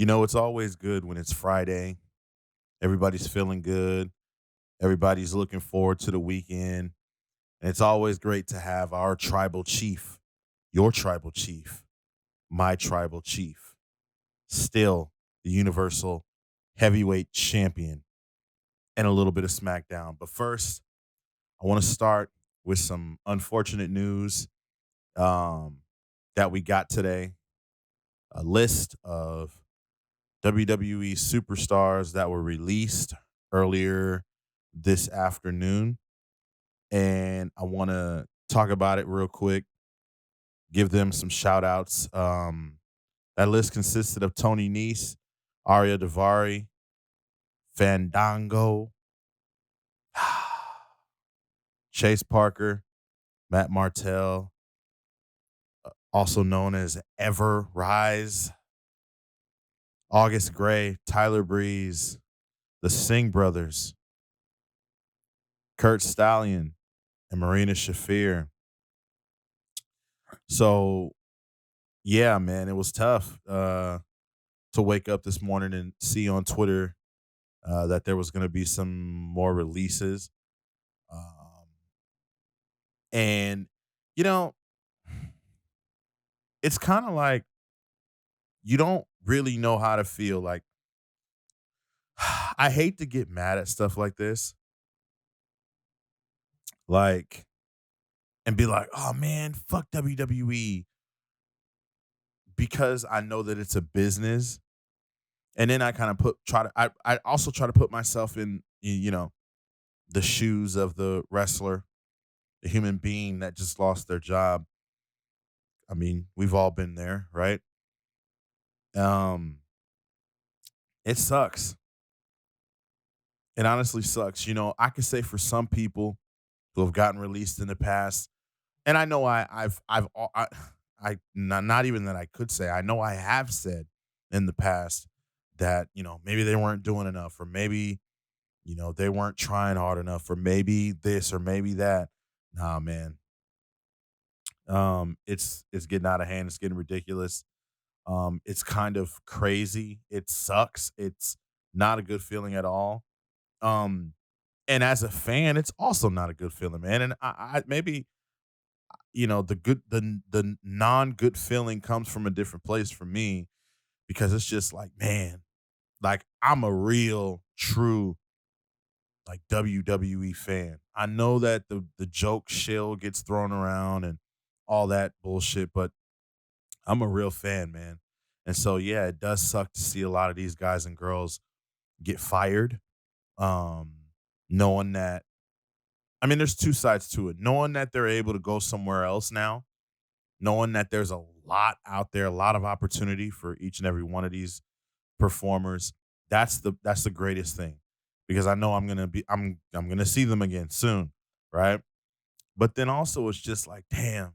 It's always good when it's Friday. Everybody's feeling good. Everybody's looking forward to the weekend. And it's always great to have our tribal chief, your tribal chief, my tribal chief, still the universal heavyweight champion, and a little bit of SmackDown. But first, I want to start with some unfortunate news um, that we got today. A list of WWE superstars that were released earlier this afternoon. And I want to talk about it real quick, give them some shout outs. That list consisted of Tony Nese, Arya Davari, Fandango, Chase Parker, Matt Martell, also known as Ever Rise, August Gray, Tyler Breeze, the Singh brothers, Kurt Stallion, and Marina Shafir. So yeah, man, it was tough to wake up this morning and see on Twitter that there was going to be some more releases. Um, and, you know, it's kind of like you don't really know how to feel. Like, I hate to get mad at stuff like this, like, and be like, oh man, fuck WWE, because I know that it's a business. And then I kind of I also try to put myself in, the shoes of the wrestler, the human being that just lost their job. I mean, we've all been there, right? Um, it sucks. It honestly sucks. I could say for some people who have gotten released in the past, and I know not even that I could say, I know I have said in the past that, maybe they weren't doing enough, or maybe, they weren't trying hard enough, or maybe this or maybe that. Nah, man. It's getting out of hand. It's getting ridiculous. It's kind of crazy. It sucks. It's not a good feeling at all. Um, and as a fan, it's also not a good feeling, man. And I maybe the non good feeling comes from a different place for me, because it's just like, man, like I'm a real true like WWE fan. I know that the joke shill gets thrown around and all that bullshit, but I'm a real fan, man. And so yeah, it does suck to see a lot of these guys and girls get fired. Um, knowing that, I mean, there's two sides to it. Knowing that they're able to go somewhere else now, knowing that there's a lot out there, a lot of opportunity for each and every one of these performers. That's the greatest thing, because I know I'm gonna see them again soon, right? But then also it's just like, damn,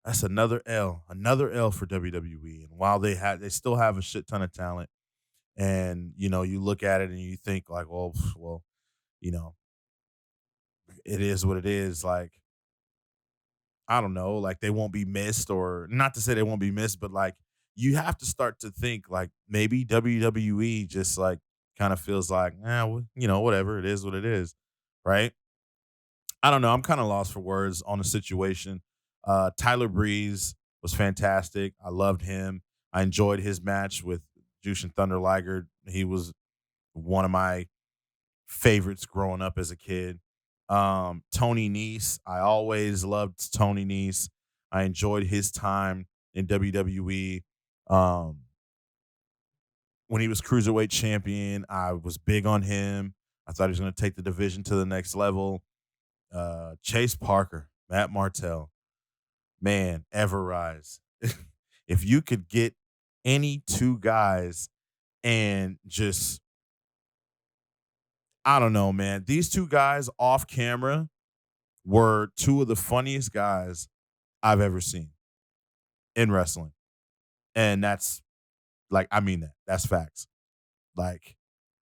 that's another L for WWE. And while they still have a shit ton of talent, and you look at it and you think like, well, you know, it is what it is. Like, I don't know, like they won't be missed, or not to say they won't be missed, but like you have to start to think like maybe WWE just like kind of feels like, whatever, it is what it is, right? I don't know. I'm kind of lost for words on the situation. Tyler Breeze was fantastic. I loved him. I enjoyed his match with Jushin Thunder Liger. He was one of my favorites growing up as a kid. Tony Nese, I always loved Tony Nese. I enjoyed his time in WWE. Um, when he was cruiserweight champion, I was big on him. I thought he was going to take the division to the next level. Chase Parker, Matt Martell, man, ever rise. If you could get any two guys and just, I don't know, man, these two guys off camera were two of the funniest guys I've ever seen in wrestling. And that's like, I mean that. That's facts. Like,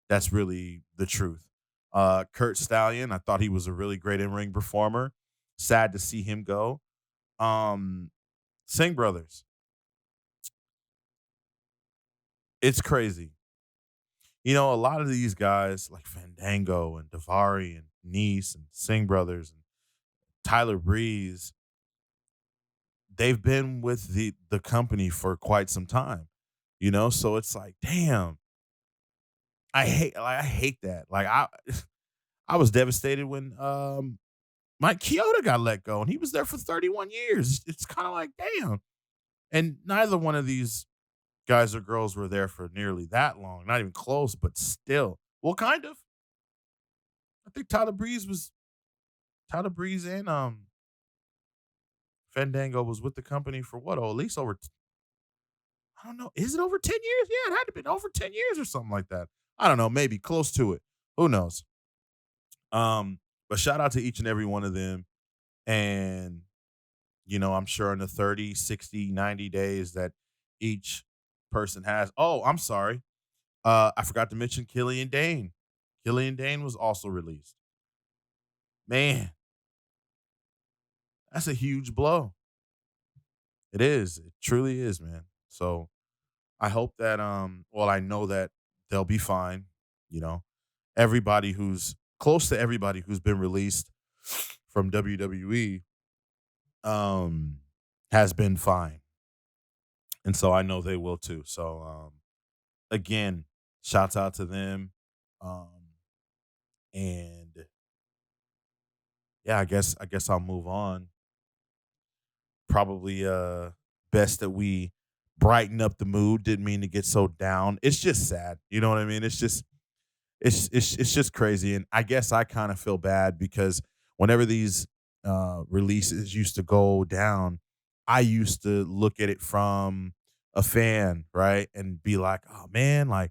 that's really the truth. Kurt Stallion, I thought he was a really great in-ring performer. Sad to see him go. Um, Singh brothers. It's crazy. A lot of these guys like Fandango and Davari and Nice and Singh Brothers and Tyler Breeze, they've been with the company for quite some time. So it's like, damn, I hate that. Like I was devastated when Mike Chioda got let go and he was there for 31 years. It's kind of like, damn. And neither one of these guys or girls were there for nearly that long. Not even close, but still. Well, kind of. I think Tyler Breeze and Fandango was with the company for what? Oh, at least over I don't know. Is it over 10 years? Yeah, it had to be over 10 years or something like that. I don't know, maybe close to it. Who knows? But shout out to each and every one of them. And, I'm sure in the 30, 60, 90 days that each person has. Oh, I'm sorry. I forgot to mention Killian Dane. Killian Dane was also released. Man, that's a huge blow. It is. It truly is, man. So I hope that I know that they'll be fine. You know, everybody who's close to everybody who's been released from WWE um has been fine. And so I know they will too. So again, shouts out to them. Um and yeah, I guess I'll move on. Probably best that we brighten up the mood. Didn't mean to get so down. It's just sad. You know what I mean? It's just crazy. And I guess I kind of feel bad because whenever these releases used to go down, I used to look at it from a fan, right? And be like, oh man, like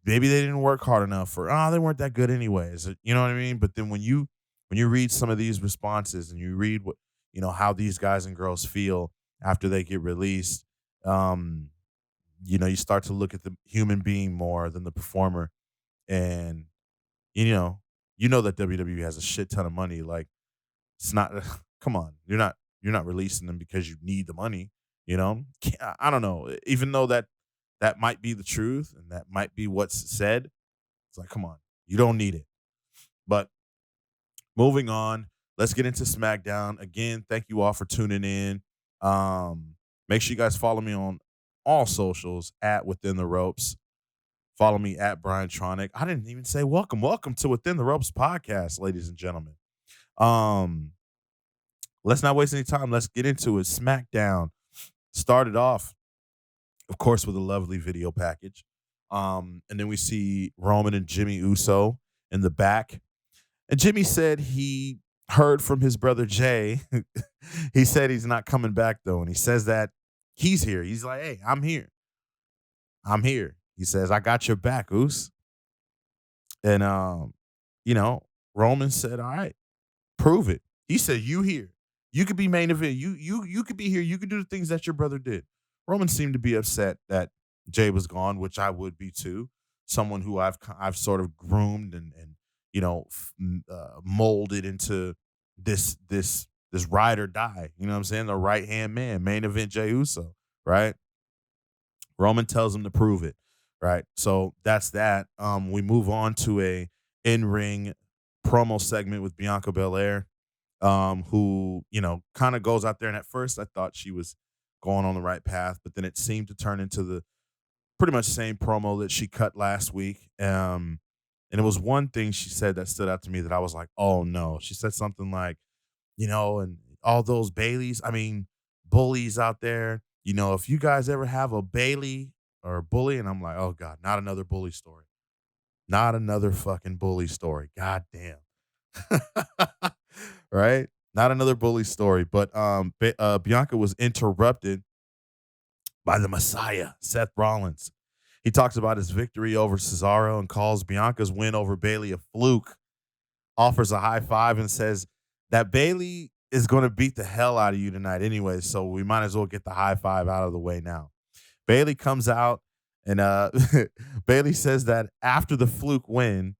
maybe they didn't work hard enough or they weren't that good anyways. You know what I mean? But then when you read some of these responses and you read what how these guys and girls feel after they get released, um, you start to look at the human being more than the performer and you know, that WWE has a shit ton of money. Like it's not come on. You're not releasing them because you need the money, you know? I don't know. Even though that might be the truth and that might be what's said, it's like, come on. You don't need it. But moving on, let's get into SmackDown. Again, thank you all for tuning in. Make sure you guys follow me on all socials at Within the Ropes. Follow me at Brian Tronic. I didn't even say welcome. Welcome to Within the Ropes podcast, ladies and gentlemen. Um, let's not waste any time. Let's get into it. SmackDown started off, of course, with a lovely video package. And then we see Roman and Jimmy Uso in the back. And Jimmy said he heard from his brother Jay. He said he's not coming back though. And he says that he's here. He's like, hey, I'm here. I'm here. He says, I got your back, Oos. And you know, Roman said, all right, prove it. He said, you here. You could be main event. You could be here. You could do the things that your brother did. Roman seemed to be upset that Jay was gone, which I would be too. Someone who I've sort of groomed and molded into this ride or die. You know what I'm saying? The right hand man, main event Jey Uso, right? Roman tells him to prove it, right? So that's that. We move on to a in ring promo segment with Bianca Belair, who kind of goes out there. And at first, I thought she was going on the right path, but then it seemed to turn into the pretty much same promo that she cut last week. And it was one thing she said that stood out to me that I was like, oh no. She said something like, and all those Baileys, I mean, bullies out there, if you guys ever have a Bailey or a bully, and I'm like, oh God, not another bully story. Not another fucking bully story. God damn. Right? Not another bully story. But Bianca was interrupted by the Messiah, Seth Rollins. He talks about his victory over Cesaro and calls Bianca's win over Bayley a fluke, offers a high five and says that Bayley is going to beat the hell out of you tonight anyway, so we might as well get the high five out of the way now. Bayley comes out and Bayley says that after the fluke win,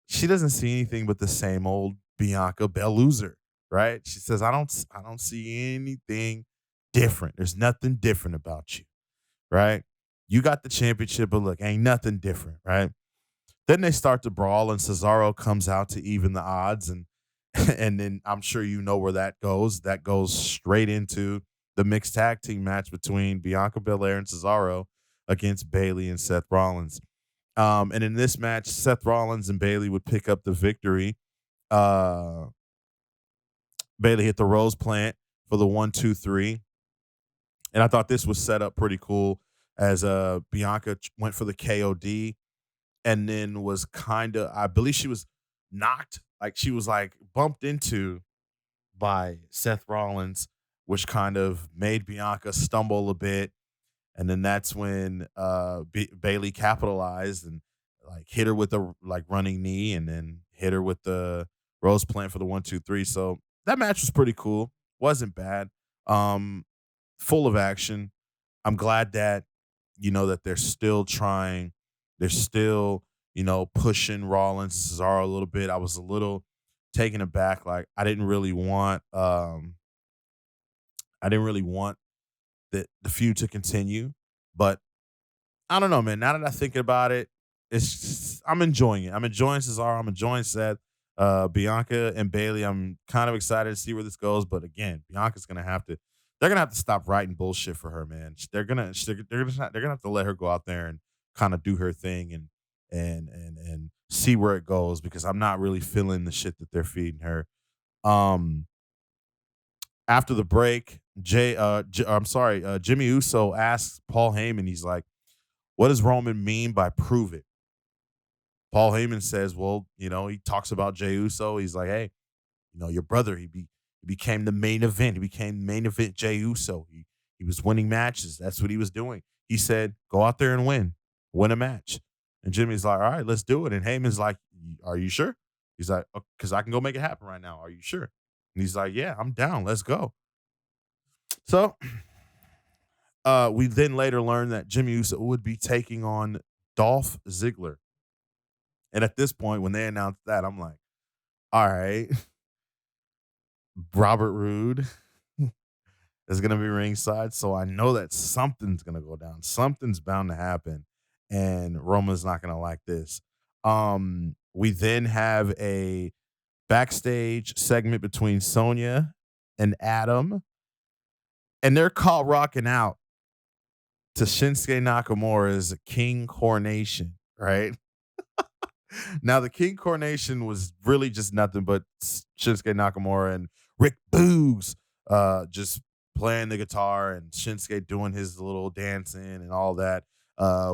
she doesn't see anything but the same old Bianca Bell loser, right? She says, I don't see anything different. There's nothing different about you, right? You got the championship, but look, ain't nothing different, right? Then they start to brawl, and Cesaro comes out to even the odds, and and then I'm sure you know where that goes. That goes straight into the mixed tag team match between Bianca Belair and Cesaro against Bayley and Seth Rollins. And in this match, Seth Rollins and Bayley would pick up the victory. Uh, Bayley hit the rose plant for the 1, 2, 3, and I thought this was set up pretty cool as Bianca went for the KOD and then was kind of, I believe she was knocked, like she was like bumped into by Seth Rollins, which kind of made Bianca stumble a bit. And then that's when Bailey capitalized and like hit her with a like running knee, and then hit her with the rose plant for the 1, 2, 3. So that match was pretty cool. Wasn't bad. Um, Full of action. I'm glad that that they're still trying. They're still pushing Rollins and Cesaro a little bit. I was a little taken aback. Like I didn't really want the feud to continue, but I don't know, man. Now that I think about it, I'm enjoying it. I'm enjoying Cesaro. I'm enjoying Seth, Bianca and Bailey. I'm kind of excited to see where this goes. But again, Bianca's gonna have to. They're gonna have to stop writing bullshit for her, man. They're gonna have to let her go out there and kind of do her thing and see where it goes, because I'm not really feeling the shit that they're feeding her. Um, After the break, Jimmy Uso asks Paul Heyman. He's like, what does Roman mean by prove it? Paul Heyman says, well, he talks about Jey Uso. He's like, hey, your brother, he became the main event. He became the main event Jey Uso. He was winning matches. That's what he was doing. He said, go out there and win a match. And Jimmy's like, all right, let's do it. And Heyman's like, are you sure? He's like, because I can go make it happen right now. Are you sure? And he's like, yeah, I'm down. Let's go. So we then later learned that Jimmy Uso would be taking on Dolph Ziggler. And at this point, when they announced that, I'm like, all right, Robert Roode is going to be ringside. So I know that something's going to go down. Something's bound to happen. And Roman's not going to like this. We then have a backstage segment between Sonya and Adam. And they're caught rocking out to Shinsuke Nakamura's King Coronation, right? Now, the King Coronation was really just nothing but Shinsuke Nakamura and Rick Boogs just playing the guitar and Shinsuke doing his little dancing and all that.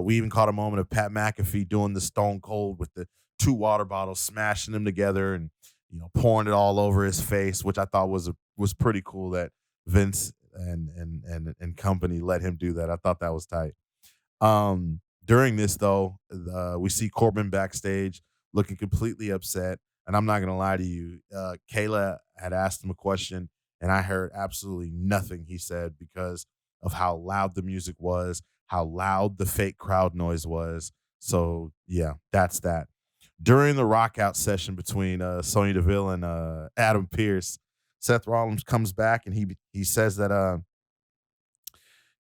We even caught a moment of Pat McAfee doing the Stone Cold with the 2 water bottles, smashing them together and pouring it all over his face, which I thought was pretty cool that Vince and company let him do that. I thought that was tight. During this, though, we see Corbin backstage looking completely upset. And I'm not going to lie to you. Kayla had asked him a question, and I heard absolutely nothing he said because of how loud the music was, how loud the fake crowd noise was. So, yeah, that's that. During the rock out session between Sonya Deville and Adam Pearce, Seth Rollins comes back, and he says that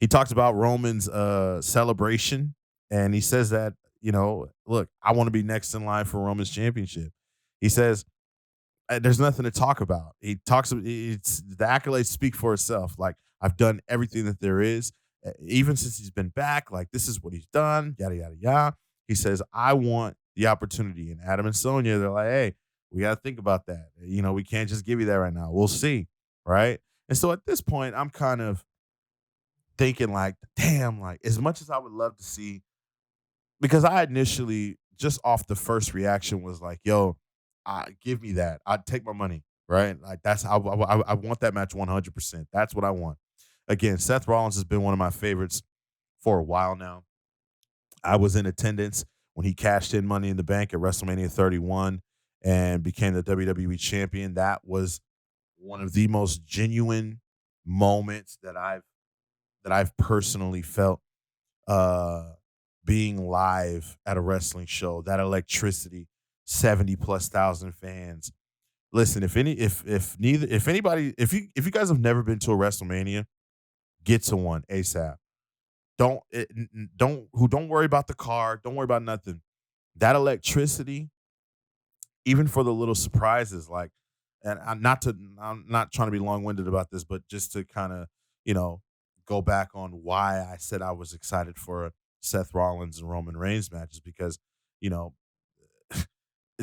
he talks about Roman's celebration, and he says that, look, I want to be next in line for Roman's championship. He says, there's nothing to talk about. It's the accolades speak for itself. Like, I've done everything that there is, even since he's been back. Like, this is what he's done, yada, yada, yada. He says, I want the opportunity. And Adam and Sonya, they're like, hey, we got to think about that. We can't just give you that right now. We'll see. Right. And so at this point, I'm kind of thinking like, damn, like as much as I would love to see, because I initially just off the first reaction was like, yo, give me that. I'd take my money, right? Like that's how I want that match 100%. That's what I want. Again, Seth Rollins has been one of my favorites for a while now. I was in attendance when he cashed in Money in the Bank at WrestleMania 31 and became the WWE champion. That was one of the most genuine moments that I've personally felt being live at a wrestling show. That electricity, 70 plus thousand fans. Listen, if you guys have never been to a WrestleMania, get to one ASAP. don't worry about the car, don't worry about nothing. That electricity, even for the little surprises, like, and I'm not trying to be long winded about this, but just to kind of, you know, go back on why I said I was excited for a Seth Rollins and Roman Reigns matches because, you know,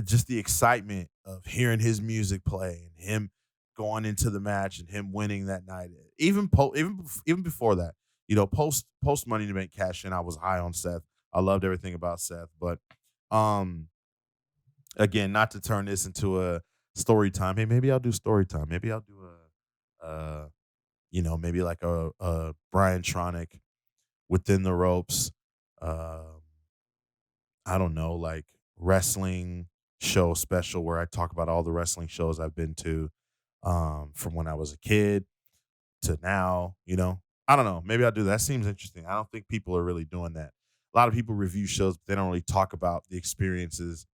just the excitement of hearing his music play and him going into the match and him winning that night. Even before that, post Money in the Bank cash in, I was high on Seth. I loved everything about Seth, but um, again, not to turn this into a story time. Hey, maybe I'll do story time. Maybe I'll do maybe like a Brian Tronic within the ropes. Um, I don't know, like wrestling show special where I talk about all the wrestling shows I've been to from when I was a kid to now, you know. I don't know. Maybe I'll do that. That seems interesting. I don't think people are really doing that. A lot of people review shows, but they don't really talk about the experiences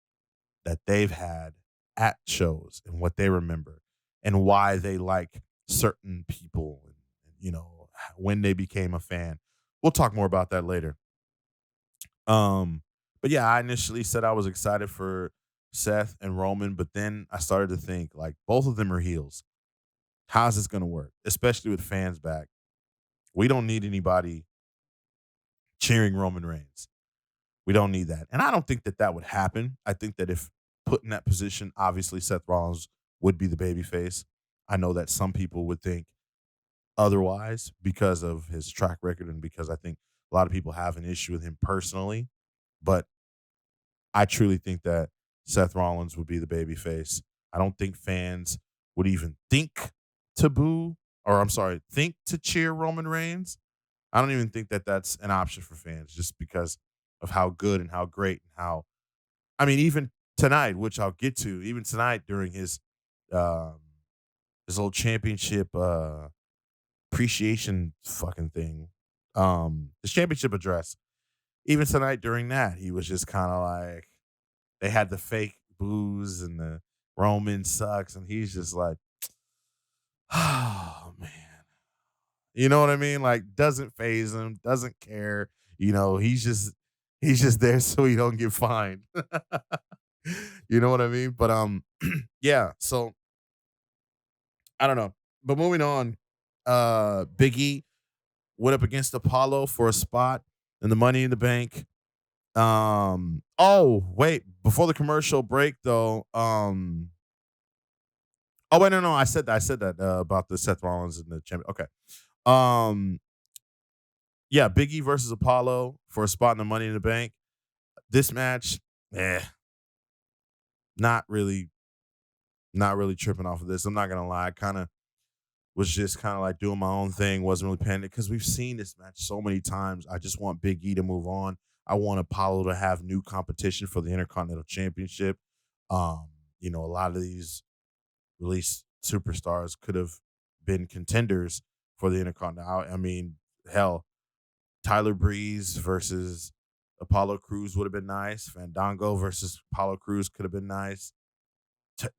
that they've had at shows and what they remember and why they like certain people and when they became a fan. We'll talk more about that later. Um, but yeah, I initially said I was excited for Seth and Roman, but then I started to think like both of them are heels. How's this going to work? Especially with fans back. We don't need anybody cheering Roman Reigns. We don't need that. And I don't think that that would happen. I think that if put in that position, obviously Seth Rollins would be the babyface. I know that some people would think otherwise because of his track record and because I think a lot of people have an issue with him personally. But I truly think that Seth Rollins would be the babyface. I don't think fans would even think to boo, or I'm sorry, think to cheer Roman Reigns. I don't even think that that's an option for fans just because of how good and how great and how, I mean, even tonight, which I'll get to, even tonight during um, his old championship appreciation fucking thing, his championship address, even tonight during that, he was just kind of like, they had the fake booze and the Roman sucks, and he's just like, oh man, you know what I mean? Like, doesn't phase him, doesn't care. He's just there so he don't get fined. You know what I mean? But yeah. So I don't know. But moving on, Big E went up against Apollo for a spot in the Money in the Bank. Oh wait, before the commercial break though, oh wait, no, I said that about the Seth Rollins and the champion. Okay, um, yeah, Big E versus Apollo for a spot in the Money in the Bank. This match, eh, not really, not really tripping off of this. I'm not gonna lie, I kind of was just kind of like doing my own thing, wasn't really paying it because we've seen this match so many times. I just want Big E to move on. I want Apollo to have new competition for the Intercontinental Championship. Um, a lot of these released superstars could have been contenders for the Intercontinental. I mean, hell, Tyler Breeze versus Apollo Cruz would have been nice. Fandango versus Apollo Cruz could have been nice.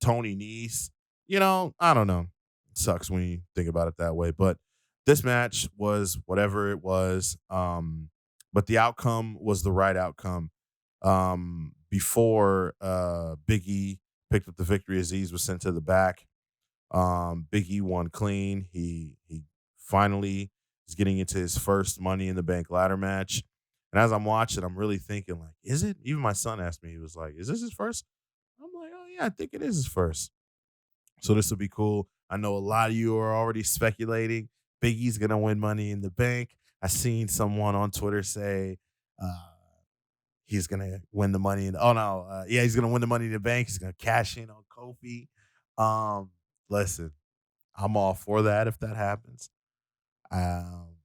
Tony Nese, I don't know. It sucks when you think about it that way, but this match was whatever it was. But the outcome was the right outcome. Before Big E picked up the victory, Aziz was sent to the back. Big E won clean. He finally is getting into his first Money in the Bank ladder match. And as I'm watching, I'm really thinking, like, is it? Even my son asked me, he was like, is this his first? I'm like, oh yeah, I think it is his first. So this will be cool. I know a lot of you are already speculating Big E's gonna win Money in the Bank. I seen someone on Twitter say he's gonna win the money. Oh no, yeah, he's gonna win the Money in the Bank. He's gonna cash in on Kofi. Listen, I'm all for that if that happens. Um,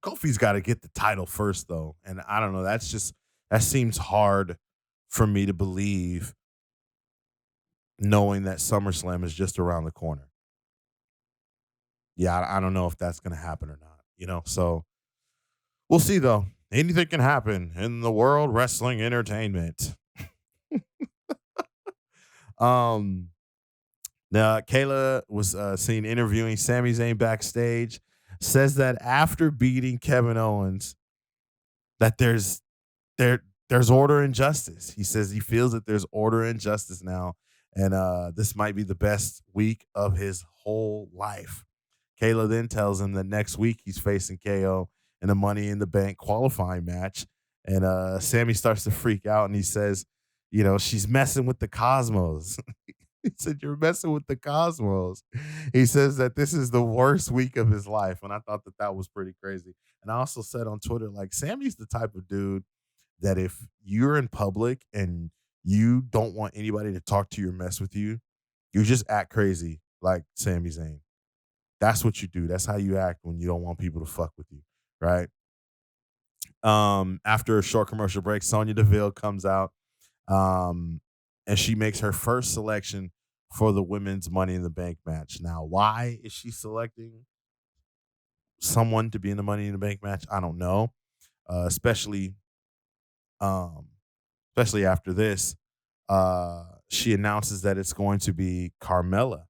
Kofi's got to get the title first though, and I don't know. That seems hard for me to believe, knowing that SummerSlam is just around the corner. Yeah, I don't know if that's gonna happen or not. So we'll see though. Anything can happen in the world wrestling entertainment. Um, Now Kayla was seen interviewing Sami Zayn backstage. says that after beating Kevin Owens, that there's order and justice. He says he feels that there's order and justice now, and this might be the best week of his whole life. Kayla then tells him that next week he's facing KO in a Money in the Bank qualifying match, and Sammy starts to freak out, and he says, she's messing with the cosmos. He said, "You're messing with the cosmos." He says that this is the worst week of his life, and I thought that that was pretty crazy. And I also said on Twitter, like, Sammy's the type of dude that if you're in public and you don't want anybody to talk to you or mess with you, you just act crazy like Sami Zayn. That's what you do. That's how you act when you don't want people to fuck with you, right? After a short commercial break, Sonya Deville comes out, um, and she makes her first selection for the women's Money in the Bank match. Now, why is she selecting someone to be in the Money in the Bank match? I don't know. Especially um, especially after this, she announces that it's going to be Carmella.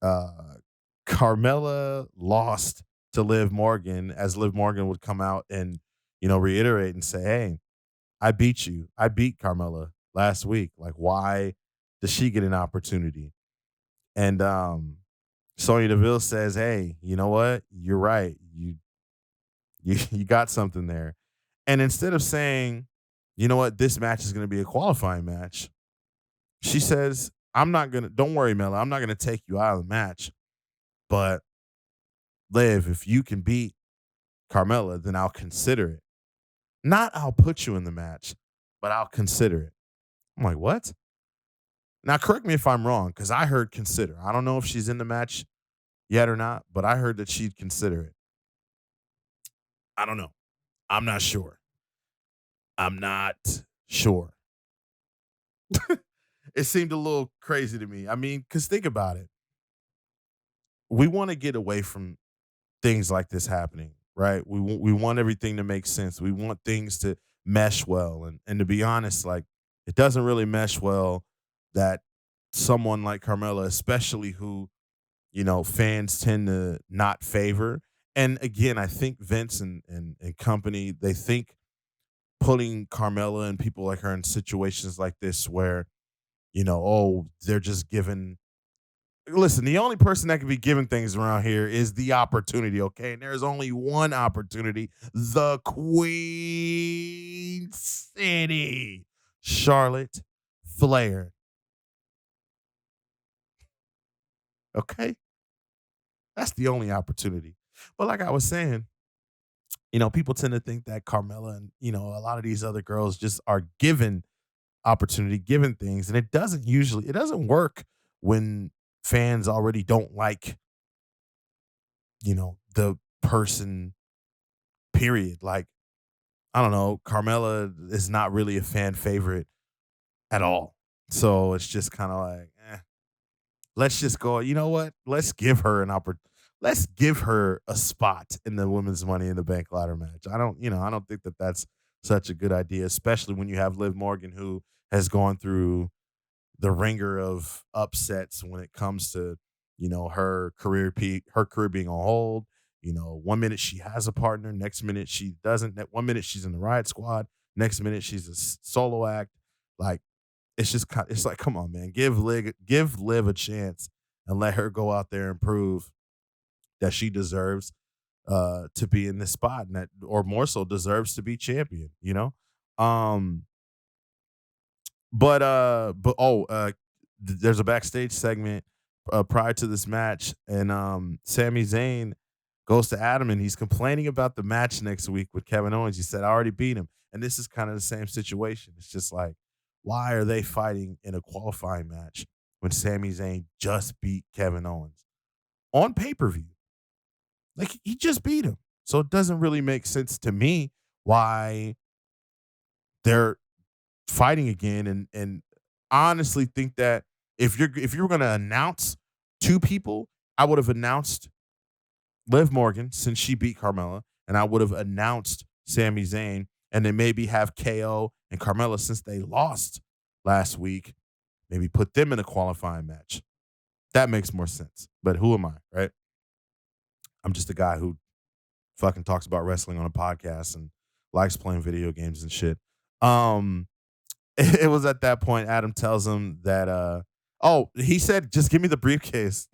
Uh, Carmella lost to Liv Morgan, as Liv Morgan would come out and reiterate and say, "Hey, I beat you. I beat Carmella last week. Like, why does she get an opportunity?" And Sonya Deville says, "Hey, you know what? You're right. You got something there." And instead of saying, "You know what? This match is going to be a qualifying match," she says, don't worry, Mela. I'm not going to take you out of the match. But Liv, if you can beat Carmella, then I'll consider it. Not I'll put you in the match, but I'll consider it. I'm like, what? Now, correct me if I'm wrong, because I heard consider. I don't know if she's in the match yet or not, but I heard that she'd consider it. I don't know. I'm not sure. I'm not sure. It seemed a little crazy to me. I mean, because think about it. We want to get away from things like this happening, right? We want everything to make sense. We want things to mesh well, and to be honest, like, it doesn't really mesh well that someone like Carmella, especially who fans tend to not favor. And again, I think Vince and company, they think putting Carmella and people like her in situations like this where oh, they're just given. Listen, the only person that can be given things around here is the opportunity, okay? And there's only one opportunity, the Queen City, Charlotte Flair, okay? That's the only opportunity. But like I was saying, people tend to think that Carmella and, a lot of these other girls just are given opportunity, given things, and it doesn't work when fans already don't like, the person, period. Like, I don't know, Carmella is not really a fan favorite at all. So it's just kind of like, let's just go. You know what? Let's give her a spot in the women's Money in the Bank ladder match. I don't think that that's such a good idea, especially when you have Liv Morgan, who has gone through the ringer of upsets when it comes to her career being on hold. 1 minute she has a partner, next minute she doesn't. 1 minute she's in the Riot Squad, next minute she's a solo act. Like, it's like, come on, man, give Liv a chance and let her go out there and prove that she deserves to be in this spot, and that, or more so, deserves to be champion. Um, there's a backstage segment prior to this match, and Sami Zayn goes to Adam, and he's complaining about the match next week with Kevin Owens. He said, "I already beat him," and this is kind of the same situation. It's just like, why are they fighting in a qualifying match when Sami Zayn just beat Kevin Owens on pay per view? Like, he just beat him, so it doesn't really make sense to me why they're fighting again. And I honestly think that if you're going to announce two people, I would have announced Liv Morgan, since she beat Carmella, and I would have announced Sami Zayn, and then maybe have KO and Carmella, since they lost last week, maybe put them in a qualifying match. That makes more sense. But who am I, right? I'm just a guy who fucking talks about wrestling on a podcast and likes playing video games and shit. Um, it was at that point Adam tells him that he said, just give me the briefcase.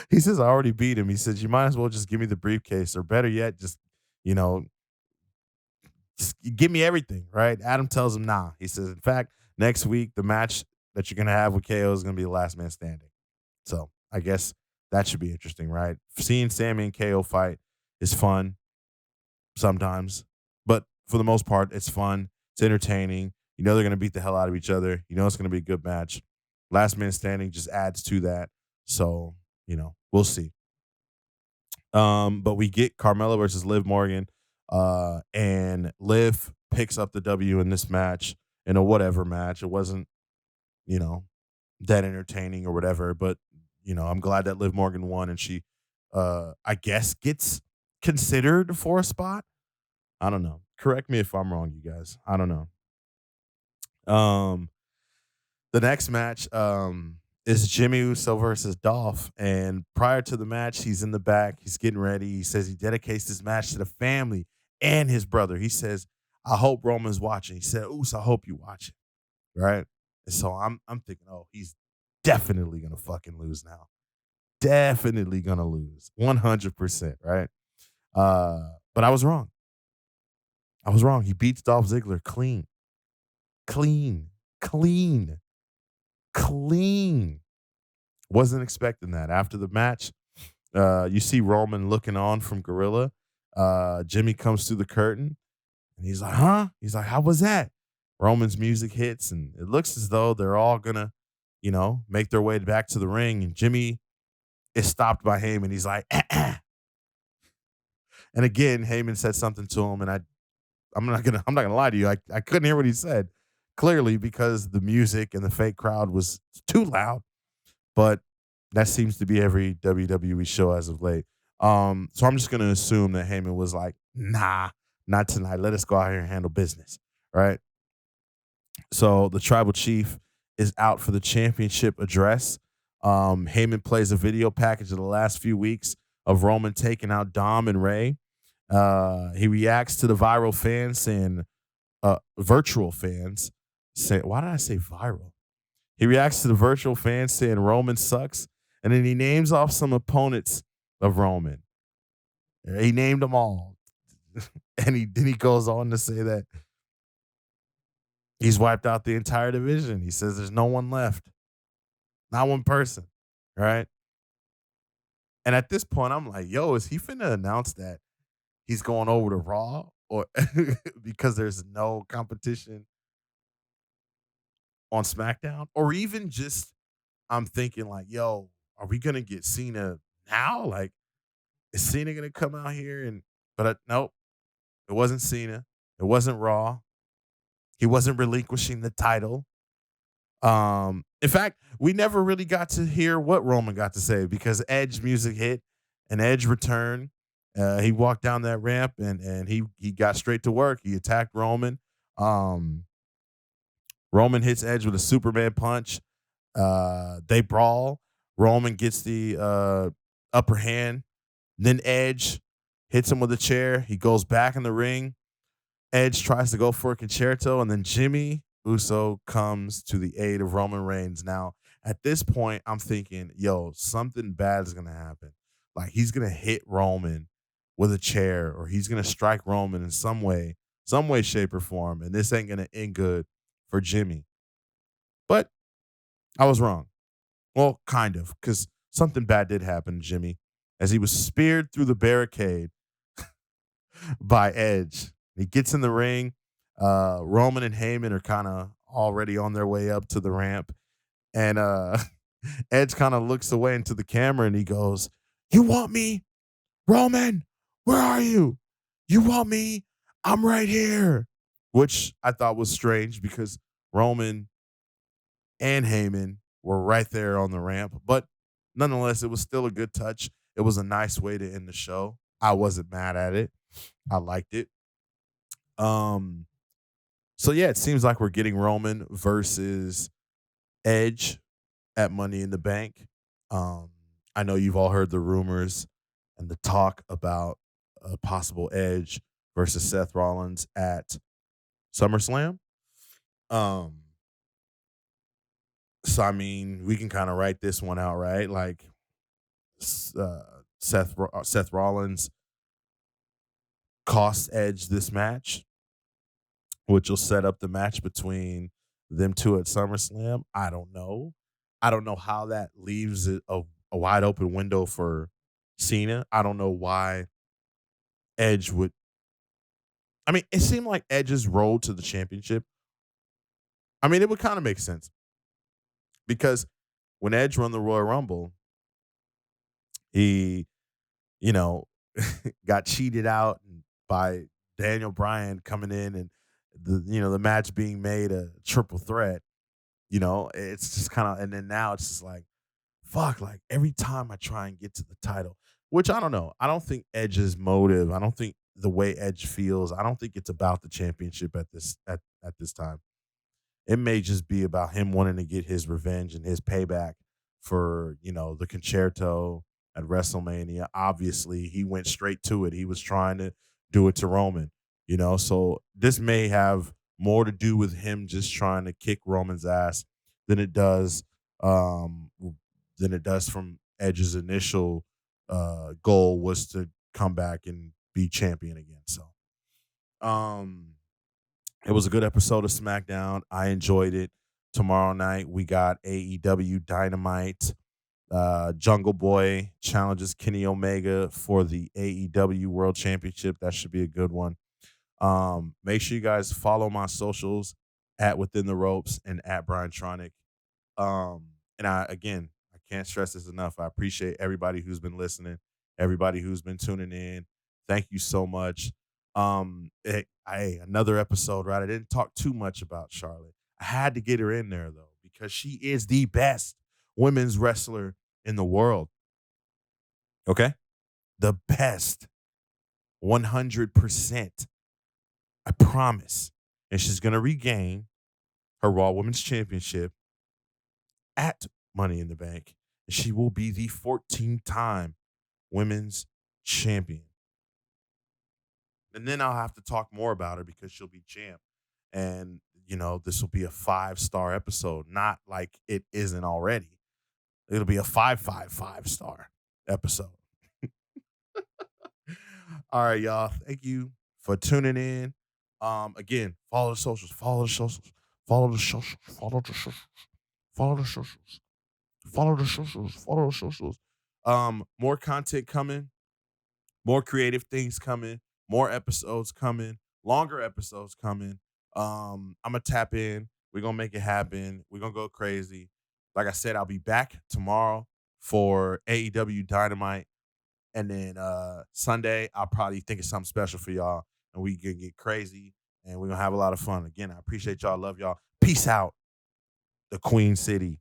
He says, I already beat him. He says, you might as well just give me the briefcase, or better yet, just, you know, just give me everything, right? Adam tells him, nah. He says, in fact, next week, the match that you're going to have with KO is going to be the last man standing. So I guess that should be interesting, right? Seeing Sammy and KO fight is fun sometimes, but for the most part, it's fun. It's entertaining. You know they're going to beat the hell out of each other. You know it's going to be a good match. Last man standing just adds to that. So, we'll see. But we get Carmella versus Liv Morgan, and Liv picks up the W in this match, in a whatever match. It wasn't, you know, that entertaining or whatever, but I'm glad that Liv Morgan won, and she, I guess, gets considered for a spot. I don't know. Correct me if I'm wrong, you guys. I don't know. Um, the next match is Jimmy Uso versus Dolph. And prior to the match, he's in the back. He's getting ready. He says he dedicates this match to the family and his brother. He says, I hope Roman's watching. He said, Uso, I hope you watch it. Right? And so I'm thinking, oh, he's definitely gonna fucking lose now. Definitely gonna lose. 100%, right? But I was wrong. I was wrong. He beats Dolph Ziggler clean. Clean. Clean. Clean. Wasn't expecting that. After the match, you see Roman looking on from Gorilla. Jimmy comes through the curtain and he's like, huh? He's like, how was that? Roman's music hits and it looks as though they're all gonna, make their way back to the ring. And Jimmy is stopped by Heyman. He's like, and again, Heyman said something to him, and I'm not gonna lie to you. I couldn't hear what he said clearly because the music and the fake crowd was too loud. But that seems to be every WWE show as of late. So I'm just gonna assume that Heyman was like, nah, not tonight. Let us go out here and handle business. Right. So the tribal chief is out for the championship address. Heyman plays a video package of the last few weeks of Roman taking out Dom and Ray. He reacts to the viral fans saying, virtual fans say, why did I say viral? He reacts to the virtual fans saying Roman sucks. And then he names off some opponents of Roman. He named them all. And he goes on to say that he's wiped out the entire division. He says there's no one left. Not one person. Right? And at this point, I'm like, yo, is he finna announce that he's going over to Raw? Or because there's no competition on SmackDown? Or even just, I'm thinking like, yo, are we gonna get Cena now? Like, is Cena gonna come out here but nope, it wasn't Cena. It wasn't Raw. He wasn't relinquishing the title. In fact, we never really got to hear what Roman got to say because Edge music hit and Edge returned. He walked down that ramp and he got straight to work. He attacked Roman. Roman hits Edge with a Superman punch. They brawl. Roman gets the upper hand. Then Edge hits him with a chair. He goes back in the ring. Edge tries to go for a concerto, and then Jimmy Uso comes to the aid of Roman Reigns. Now, at this point, I'm thinking, yo, something bad is going to happen. Like, he's going to hit Roman with a chair, or he's going to strike Roman in some way, shape, or form, and this ain't going to end good for Jimmy. But I was wrong. Well, kind of, because something bad did happen to Jimmy as he was speared through the barricade by Edge. He gets in the ring. Roman and Heyman are kind of already on their way up to the ramp. And Edge kind of looks away into the camera and he goes, you want me? Roman, where are you? You want me? I'm right here. Which I thought was strange because Roman and Heyman were right there on the ramp. But nonetheless, it was still a good touch. It was a nice way to end the show. I wasn't mad at it. I liked it. So yeah, it seems like we're getting Roman versus Edge at Money in the Bank. I know you've all heard the rumors and the talk about a possible Edge versus Seth Rollins at SummerSlam. Um, so I mean, we can kind of write this one out, right? Like Seth Rollins cost Edge this match, which will set up the match between them two at SummerSlam. I don't know. I don't know how that leaves it a wide open window for Cena. I don't know why Edge would. I mean, it seemed like Edge's road to the championship. I mean, it would kind of make sense because when Edge won the Royal Rumble, he, you know, got cheated out by Daniel Bryan coming in and the match being made a triple threat. It's just kind of, and then now it's just like, fuck, like every time I try and get to the title, which I don't know. I don't think Edge's motive, I don't think the way Edge feels, I don't think it's about the championship at this time. It may just be about him wanting to get his revenge and his payback for, the concerto at WrestleMania. Obviously, he went straight to it. He was trying to do it to Roman, so this may have more to do with him just trying to kick Roman's ass than it does um from Edge's initial goal was to come back and be champion again. So um it was a good episode of SmackDown. I enjoyed it. Tomorrow night we got AEW Dynamite. Jungle Boy challenges Kenny Omega for the AEW World Championship. That should be a good one. Make sure you guys follow my socials at Within the Ropes and at Brian Tronic. And I can't stress this enough. I appreciate everybody who's been listening, everybody who's been tuning in. Thank you so much. Another episode, right? I didn't talk too much about Charlotte. I had to get her in there though, because she is the best women's wrestler in the world. Okay? The best. 100%. I promise. And she's going to regain her Raw Women's Championship at Money in the Bank. And she will be the 14-time women's champion. And then I'll have to talk more about her because she'll be champ. And, this will be a 5-star episode, not like it isn't already. It'll be a 5-5-5-star episode. All right, y'all. Thank you for tuning in. Again, follow the socials, follow the socials, follow the socials, follow the socials, follow the socials, follow the socials, follow the socials. More content coming, more creative things coming, more episodes coming, longer episodes coming. I'm gonna tap in. We're gonna make it happen. We're gonna go crazy. Like I said, I'll be back tomorrow for AEW Dynamite. And then Sunday, I'll probably think of something special for y'all. And we can get crazy and we're gonna have a lot of fun. Again, I appreciate y'all. Love y'all. Peace out. The Queen City.